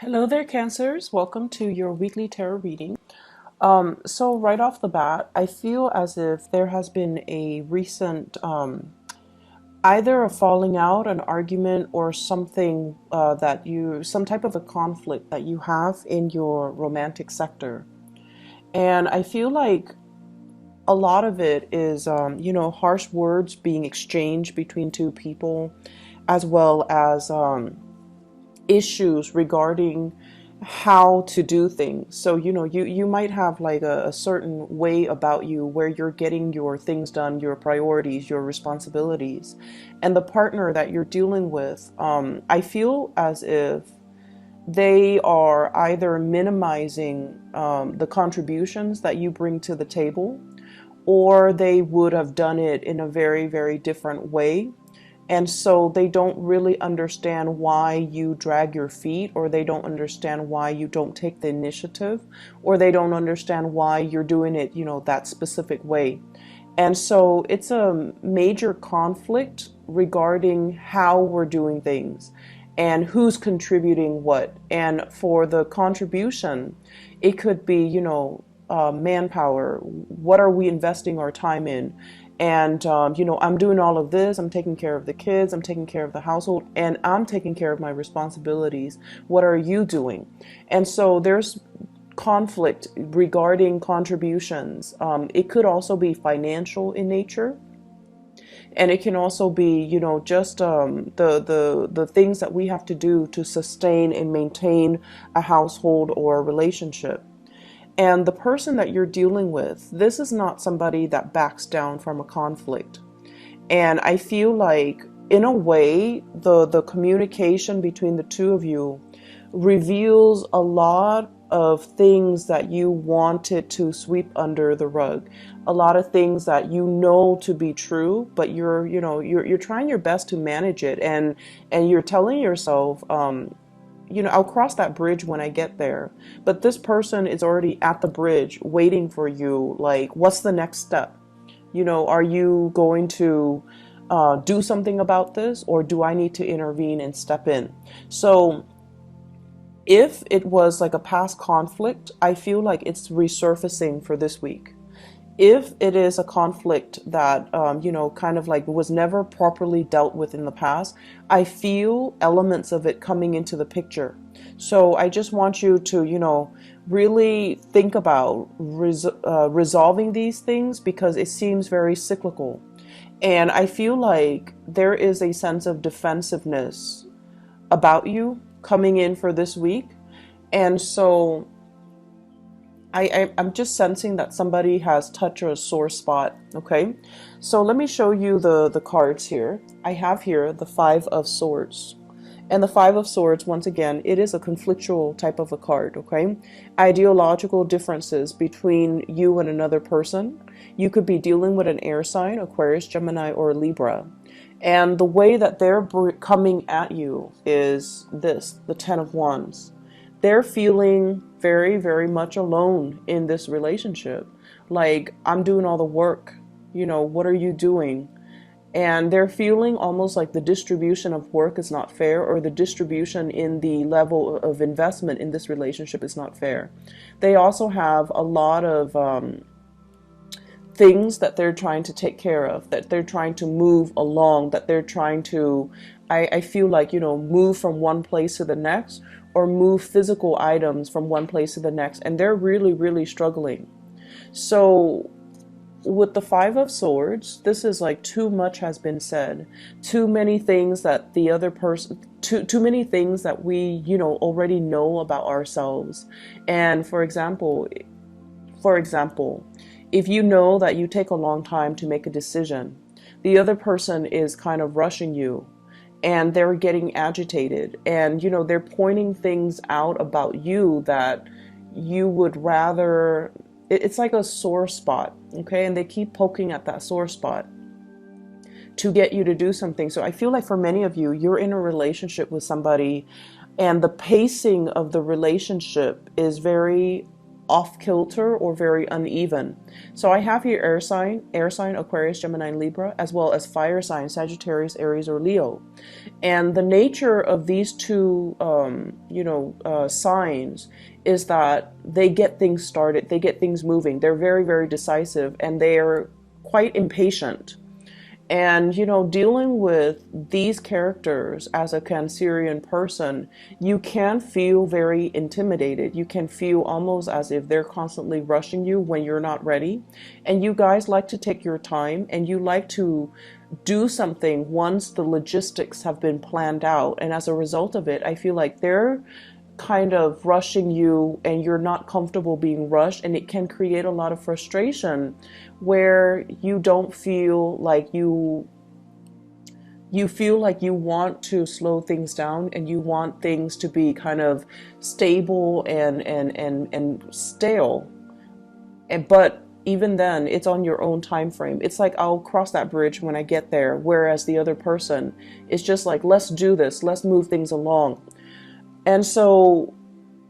Hello there, Cancers. Welcome to your weekly tarot reading. So right off the bat, I feel as if there has been a recent either a falling out, an argument, or something some type of a conflict that you have in your romantic sector. And I feel like a lot of it is, harsh words being exchanged between two people, as well as issues regarding how to do things. So, you might have like a certain way about you where you're getting your things done, your priorities, your responsibilities. And the partner that you're dealing with, I feel as if they are either minimizing the contributions that you bring to the table, or they would have done it in a very, very different way. And so they don't really understand why you drag your feet, or they don't understand why you don't take the initiative, or they don't understand why you're doing it, that specific way. And so it's a major conflict regarding how we're doing things and who's contributing what. And for the contribution, it could be, manpower. What are we investing our time in? And, I'm doing all of this. I'm taking care of the kids. I'm taking care of the household, and I'm taking care of my responsibilities. What are you doing? And so there's conflict regarding contributions. It could also be financial in nature. And it can also be, just the things that we have to do to sustain and maintain a household or a relationship. And the person that you're dealing with, this is not somebody that backs down from a conflict. And I feel like, in a way, the communication between the two of you reveals a lot of things that you wanted to sweep under the rug. A lot of things that you know to be true, but you're trying your best to manage it, and you're telling yourself, I'll cross that bridge when I get there. But this person is already at the bridge waiting for you. Like, what's the next step? Are you going to do something about this, or do I need to intervene and step in? So if it was like a past conflict, I feel like it's resurfacing for this week. If it is a conflict that, kind of like was never properly dealt with in the past, I feel elements of it coming into the picture. So I just want you to, really think about resolving these things, because it seems very cyclical. And I feel like there is a sense of defensiveness about you coming in for this week. And so I'm just sensing that somebody has touched a sore spot, okay? So let me show you the cards here. I have here the Five of Swords. And the Five of Swords, once again, it is a conflictual type of a card, okay? Ideological differences between you and another person. You could be dealing with an air sign, Aquarius, Gemini, or Libra. And the way that they're coming at you is this, the Ten of Wands. They're feeling very, very much alone in this relationship. Like, I'm doing all the work. What are you doing? And they're feeling almost like the distribution of work is not fair, or the distribution in the level of investment in this relationship is not fair. They also have a lot of things that they're trying to take care of, that they're trying to move along, that they're trying to, I feel like, move from one place to the next, or move physical items from one place to the next. And they're really, really struggling. So with the Five of Swords, this is like too much has been said. Too many things that the other person, too many things that we, already know about ourselves. And for example, if you know that you take a long time to make a decision, the other person is kind of rushing you, and they're getting agitated, and they're pointing things out about you that you would rather, it's like a sore spot, okay? And they keep poking at that sore spot to get you to do something. So I feel like for many of you, you're in a relationship with somebody, and the pacing of the relationship is very off kilter or very uneven. So I have here air sign, Aquarius, Gemini, and Libra, as well as fire sign, Sagittarius, Aries, or Leo. And the nature of these two, signs is that they get things started, they get things moving. They're very, very decisive, and they are quite impatient. And, dealing with these characters as a Cancerian person, you can feel very intimidated. You can feel almost as if they're constantly rushing you when you're not ready. And you guys like to take your time, and you like to do something once the logistics have been planned out. And as a result of it, I feel like they're kind of rushing you and you're not comfortable being rushed, and it can create a lot of frustration where you don't feel like you feel like you want to slow things down, and you want things to be kind of stable and stale. But even then, it's on your own time frame. It's like, I'll cross that bridge when I get there, whereas the other person is just like, let's do this, let's move things along. And so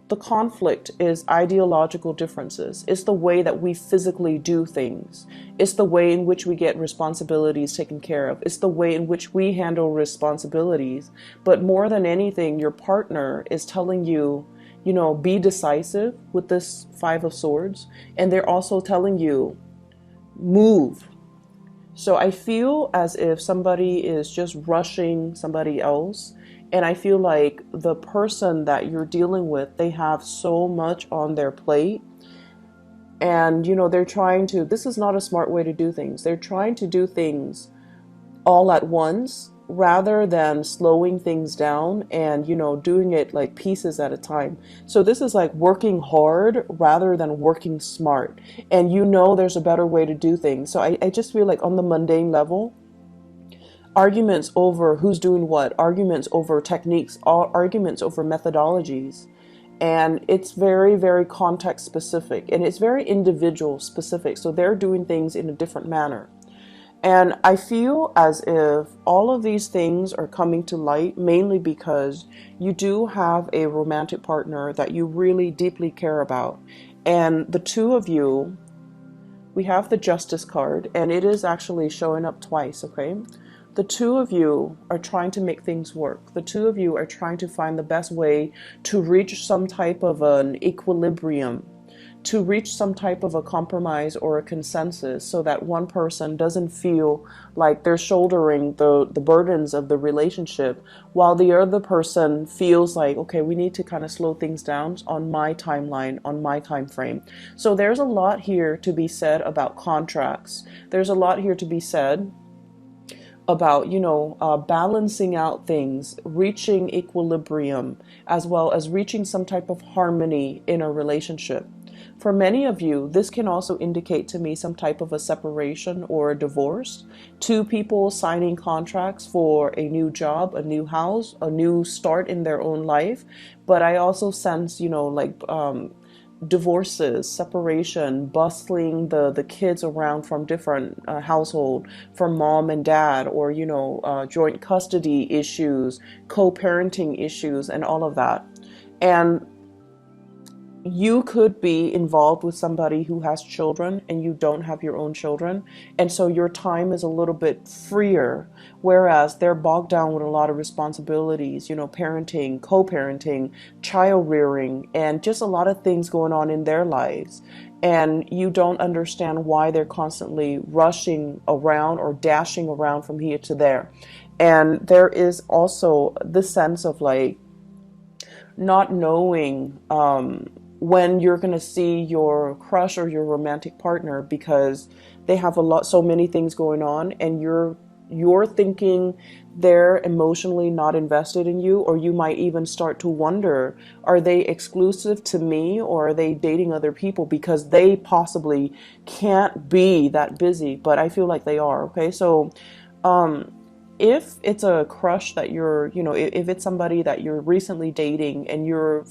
the conflict is ideological differences. It's the way that we physically do things. It's the way in which we get responsibilities taken care of. It's the way in which we handle responsibilities. But more than anything, your partner is telling you, be decisive with this Five of Swords. And they're also telling you, move. So I feel as if somebody is just rushing somebody else. And I feel like the person that you're dealing with, they have so much on their plate. And, they're trying to, this is not a smart way to do things. They're trying to do things all at once rather than slowing things down and, doing it like pieces at a time. So this is like working hard rather than working smart. And there's a better way to do things. So I just feel like on the mundane level, arguments over who's doing what, arguments over techniques, arguments over methodologies. And it's very, very context specific, and it's very individual specific. So they're doing things in a different manner. And I feel as if all of these things are coming to light mainly because you do have a romantic partner that you really deeply care about. And the two of you, we have the Justice card, and it is actually showing up twice, okay? The two of you are trying to make things work. The two of you are trying to find the best way to reach some type of an equilibrium, to reach some type of a compromise or a consensus, so that one person doesn't feel like they're shouldering the burdens of the relationship, while the other person feels like, okay, we need to kind of slow things down on my timeline, on my time frame. So there's a lot here to be said about contracts. There's a lot here to be said about, balancing out things, reaching equilibrium, as well as reaching some type of harmony in a relationship. For many of you, this can also indicate to me some type of a separation or a divorce. Two people signing contracts for a new job, a new house, a new start in their own life. But I also sense, divorces, separation, bustling the kids around from different household, from mom and dad, or joint custody issues, co-parenting issues, and all of that. And you could be involved with somebody who has children and you don't have your own children, and so your time is a little bit freer, whereas they're bogged down with a lot of responsibilities, parenting, co-parenting, child rearing, and just a lot of things going on in their lives. And you don't understand why they're constantly rushing around or dashing around from here to there. And there is also the sense of like not knowing when you're going to see your crush or your romantic partner, because they have so many things going on, and you're thinking they're emotionally not invested in you, or you might even start to wonder, are they exclusive to me, or are they dating other people, because they possibly can't be that busy, but I feel like they are. Okay, so if it's a crush that you're, if it's somebody that you're recently dating and you're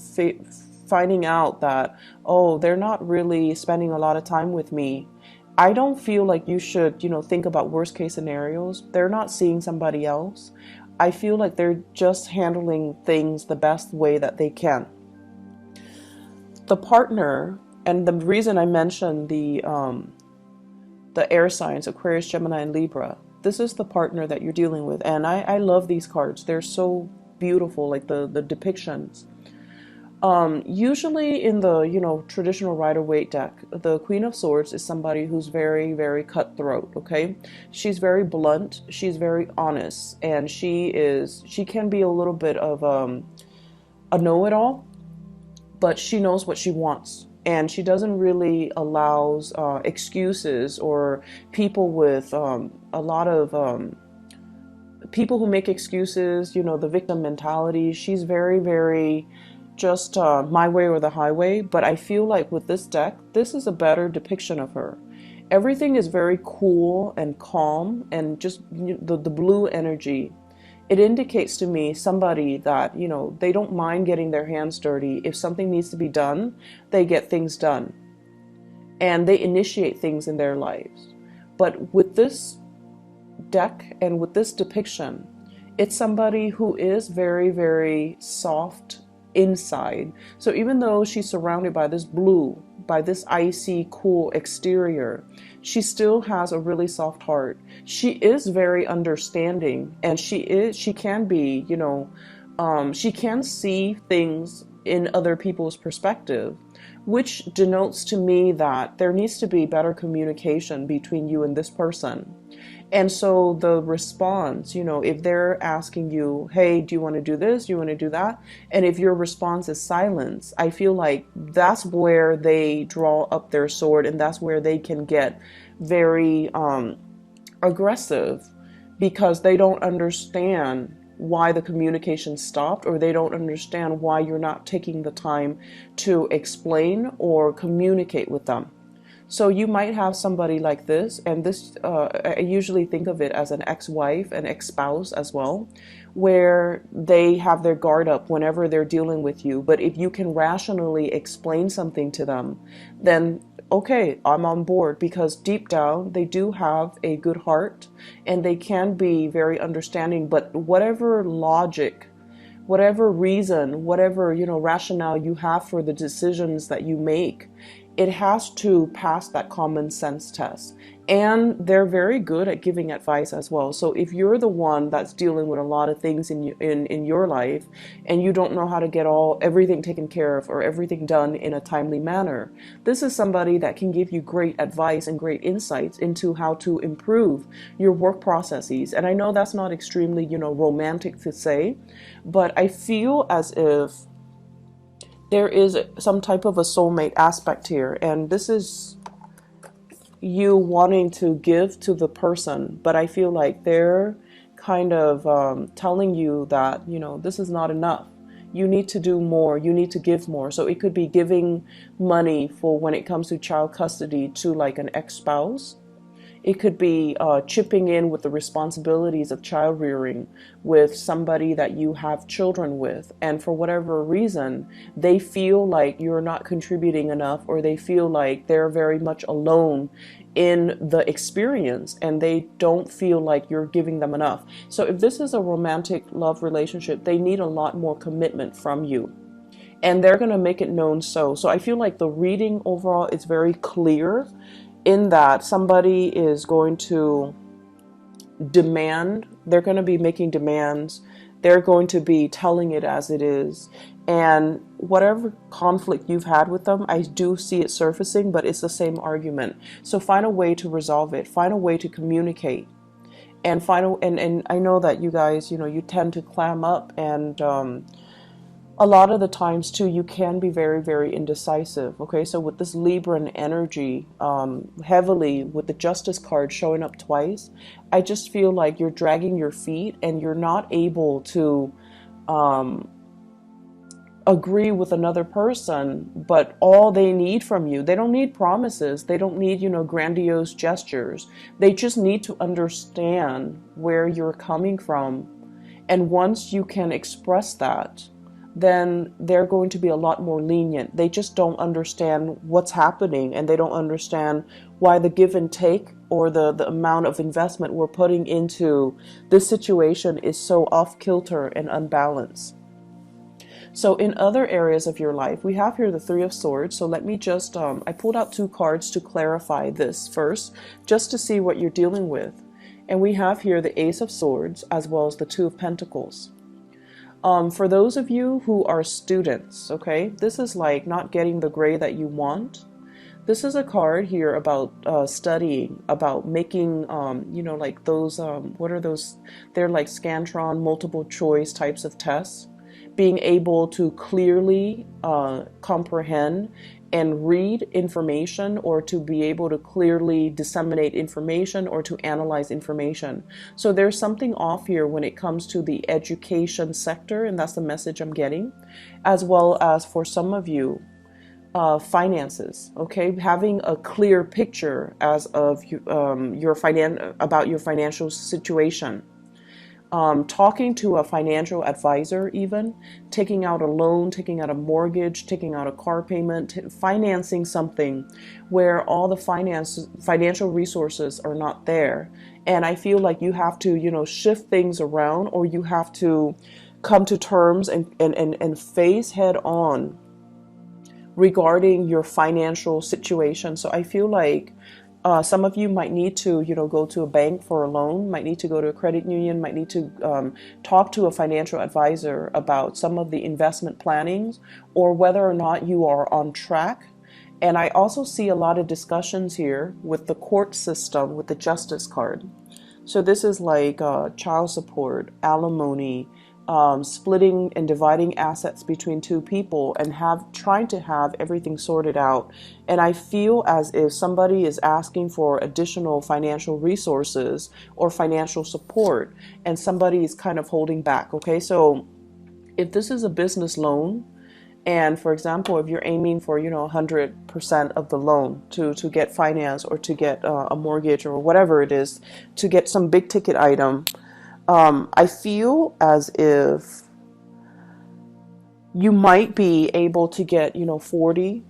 finding out that, oh, they're not really spending a lot of time with me, I don't feel like you should, think about worst case scenarios. They're not seeing somebody else. I feel like they're just handling things the best way that they can. The partner And the reason I mentioned the air signs, Aquarius, Gemini, and Libra, this is the partner that you're dealing with. And I love these cards. They're so beautiful, like the depictions. Usually in the, traditional Rider-Waite deck, the Queen of Swords is somebody who's very, very cutthroat, okay? She's very blunt, she's very honest, and she can be a little bit of a know-it-all, but she knows what she wants. And she doesn't really allows excuses, or people with a lot of people who make excuses, the victim mentality. She's very, very just my way or the highway. But I feel like with this deck, this is a better depiction of her. Everything is very cool and calm, and just the blue energy. It indicates to me somebody that, they don't mind getting their hands dirty. If something needs to be done, they get things done. And they initiate things in their lives. But with this deck and with this depiction, it's somebody who is very, very soft inside. So even though she's surrounded by this blue, by this icy, cool exterior, she still has a really soft heart. She is very understanding, and she can be, she can see things in other people's perspective, which denotes to me that there needs to be better communication between you and this person. And so the response, if they're asking you, hey, do you want to do this? Do you want to do that? And if your response is silence, I feel like that's where they draw up their sword, and that's where they can get very aggressive, because they don't understand why the communication stopped, or they don't understand why you're not taking the time to explain or communicate with them. So you might have somebody like this, and this, I usually think of it as an ex-wife, an ex-spouse as well, where they have their guard up whenever they're dealing with you. But if you can rationally explain something to them, then okay, I'm on board, because deep down they do have a good heart and they can be very understanding. But whatever logic, whatever reason, whatever, rationale you have for the decisions that you make, it has to pass that common sense test. And they're very good at giving advice as well. So if you're the one that's dealing with a lot of things in your life, and you don't know how to get everything taken care of or everything done in a timely manner, this is somebody that can give you great advice and great insights into how to improve your work processes. And I know that's not extremely, romantic to say, but I feel as if there is some type of a soulmate aspect here, and this is you wanting to give to the person, but I feel like they're kind of telling you that, this is not enough. You need to do more. You need to give more. So it could be giving money for when it comes to child custody to like an ex-spouse. It could be chipping in with the responsibilities of child rearing with somebody that you have children with. And for whatever reason, they feel like you're not contributing enough, or they feel like they're very much alone in the experience, and they don't feel like you're giving them enough. So if this is a romantic love relationship, they need a lot more commitment from you. And they're going to make it known so. So I feel like the reading overall is very clear, in that somebody is going to demand, they're going to be making demands, they're going to be telling it as it is. And whatever conflict you've had with them, I do see it surfacing, but it's the same argument. So find a way to resolve it, find a way to communicate, and and I know that you guys, you tend to clam up, and a lot of the times too, you can be very, very indecisive. Okay, so with this Libran energy, heavily with the Justice card showing up twice, I just feel like you're dragging your feet and you're not able to agree with another person. But all they need from you, they don't need promises, they don't need, grandiose gestures. They just need to understand where you're coming from. And once you can express that, then they're going to be a lot more lenient. They just don't understand what's happening, and they don't understand why the give and take, or the amount of investment we're putting into this situation, is so off kilter and unbalanced. So in other areas of your life, we have here the Three of Swords. So let me just, I pulled out two cards to clarify this first, just to see what you're dealing with. And we have here the Ace of Swords as well as the Two of Pentacles. For those of you who are students, okay, this is like not getting the grade that you want. This is a card here about studying, about making, you know, like those, what are those? They're like Scantron multiple choice types of tests. Being able to clearly comprehend and read information, or to be able to clearly disseminate information or to analyze information. So there's something off here when it comes to the education sector, and that's the message I'm getting, as well as for some of you, finances, okay, having a clear picture as of about your financial situation. Talking to a financial advisor, even taking out a loan, taking out a mortgage, taking out a car payment, financing something where all the financial resources are not there. And I feel like you have to, you know, shift things around, or you have to come to terms and face head on regarding your financial situation. So I feel like some of you might need to, you know, go to a bank for a loan, might need to go to a credit union, might need to talk to a financial advisor about some of the investment plannings, or whether or not you are on track. And I also see a lot of discussions here with the court system, with the Justice card. So this is like child support, alimony, splitting and dividing assets between two people, and trying to have everything sorted out. And I feel as if somebody is asking for additional financial resources or financial support, and somebody is kind of holding back. Okay, so if this is a business loan, and for example, if you're aiming for, you know, 100% of the loan to get finance, or to get a mortgage, or whatever it is, to get some big ticket item, I feel as if you might be able to get, you know, 40%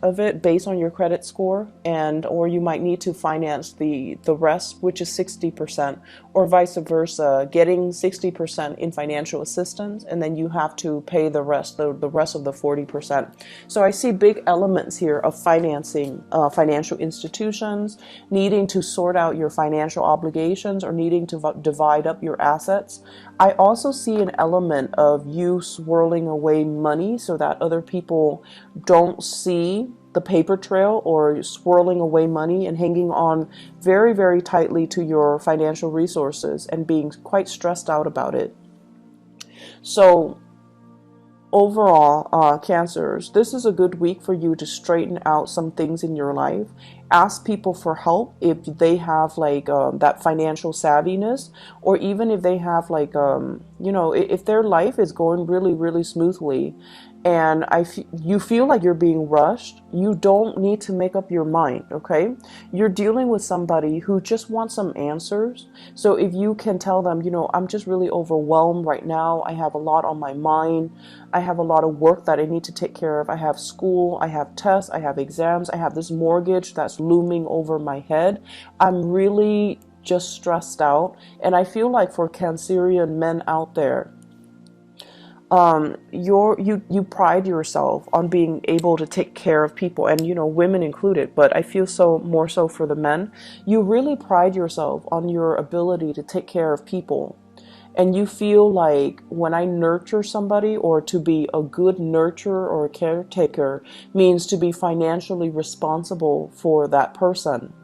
of it based on your credit score, or you might need to finance the rest, which is 60%, or vice versa, getting 60% in financial assistance, and then you have to pay the rest of the 40%. So I see big elements here of financing financial institutions, needing to sort out your financial obligations, or needing to divide up your assets. I also see an element of you swirling away money so that other people don't see the paper trail, or swirling away money and hanging on very, very tightly to your financial resources and being quite stressed out about it. So overall, Cancers, this is a good week for you to straighten out some things in your life. Ask people for help if they have like that financial savviness, or even if they have like, you know, if their life is going really, really smoothly, and you feel like you're being rushed, you don't need to make up your mind, okay? You're dealing with somebody who just wants some answers. So if you can tell them, you know, I'm just really overwhelmed right now. I have a lot on my mind. I have a lot of work that I need to take care of. I have school, I have tests, I have exams, I have this mortgage that's looming over my head. I'm really just stressed out. And I feel like for Cancerian men out there, you pride yourself on being able to take care of people, and you know, women included, but I feel so more so for the men. You really pride yourself on your ability to take care of people. And you feel like, when I nurture somebody, or to be a good nurturer or a caretaker, means to be financially responsible for that person.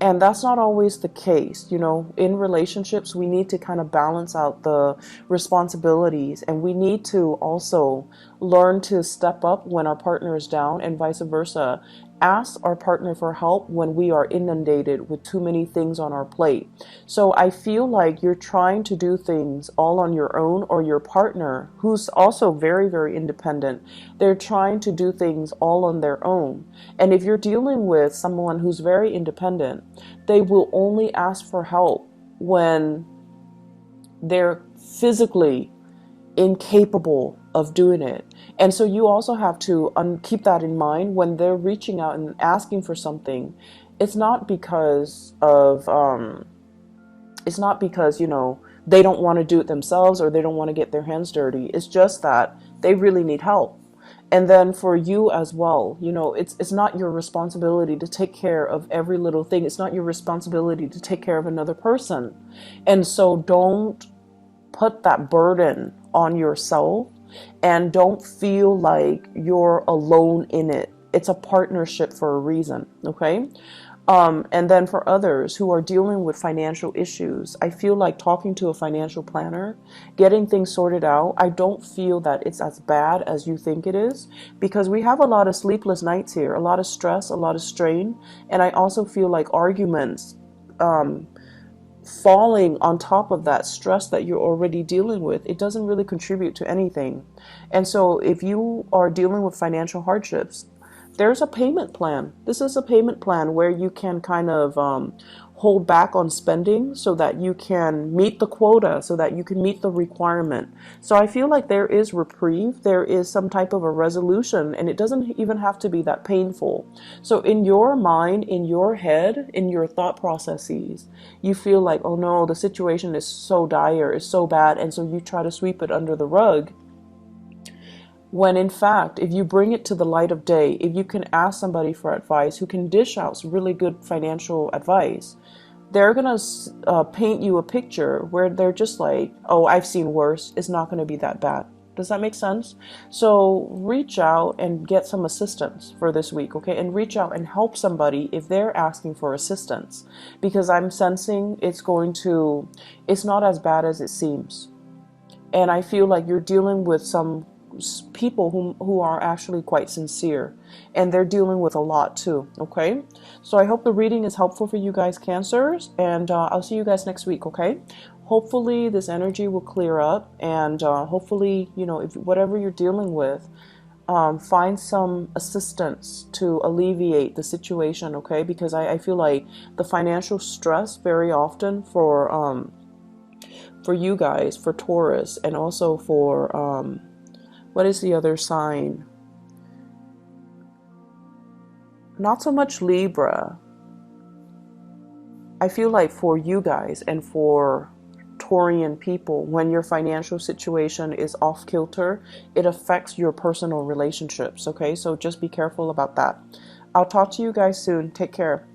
And that's not always the case. You know, in relationships, we need to kind of balance out the responsibilities, and we need to also learn to step up when our partner is down, and vice versa. Ask our partner for help when we are inundated with too many things on our plate. So I feel like you're trying to do things all on your own, or your partner, who's also very, very independent, they're trying to do things all on their own. And if you're dealing with someone who's very independent, they will only ask for help when they're physically incapable of doing it. And so you also have to keep that in mind when they're reaching out and asking for something. It's not because of you know, they don't want to do it themselves, or they don't want to get their hands dirty. It's just that they really need help. And then for you as well, you know, it's not your responsibility to take care of every little thing. It's not your responsibility to take care of another person. And so don't put that burden on yourself, and don't feel like you're alone in it. It's a partnership for a reason, okay? And then for others who are dealing with financial issues, I feel like talking to a financial planner, getting things sorted out, I don't feel that it's as bad as you think it is, because we have a lot of sleepless nights here, a lot of stress, a lot of strain. And I also feel like arguments, falling on top of that stress that you're already dealing with, it doesn't really contribute to anything. And so if you are dealing with financial hardships, there's a payment plan. This is a payment plan where you can kind of hold back on spending so that you can meet the quota, so that you can meet the requirement. So I feel like there is reprieve, there is some type of a resolution, and it doesn't even have to be that painful. So in your mind, in your head, in your thought processes, you feel like, oh no, the situation is so dire, it's so bad, and so you try to sweep it under the rug. When in fact, if you bring it to the light of day, if you can ask somebody for advice who can dish out really good financial advice, they're going to paint you a picture where they're just like, oh, I've seen worse. It's not going to be that bad. Does that make sense? So reach out and get some assistance for this week, okay? And reach out and help somebody if they're asking for assistance, because I'm sensing it's not as bad as it seems. And I feel like you're dealing with some people who are actually quite sincere, and they're dealing with a lot too, okay? So I hope the reading is helpful for you guys, Cancers, and I'll see you guys next week, okay? Hopefully this energy will clear up, and hopefully, you know, if whatever you're dealing with, find some assistance to alleviate the situation, okay? Because I feel like the financial stress very often for you guys, for Taurus, and also for what is the other sign? Not so much Libra. I feel like for you guys and for Taurian people, when your financial situation is off kilter, it affects your personal relationships, okay? So just be careful about that. I'll talk to you guys soon. Take care.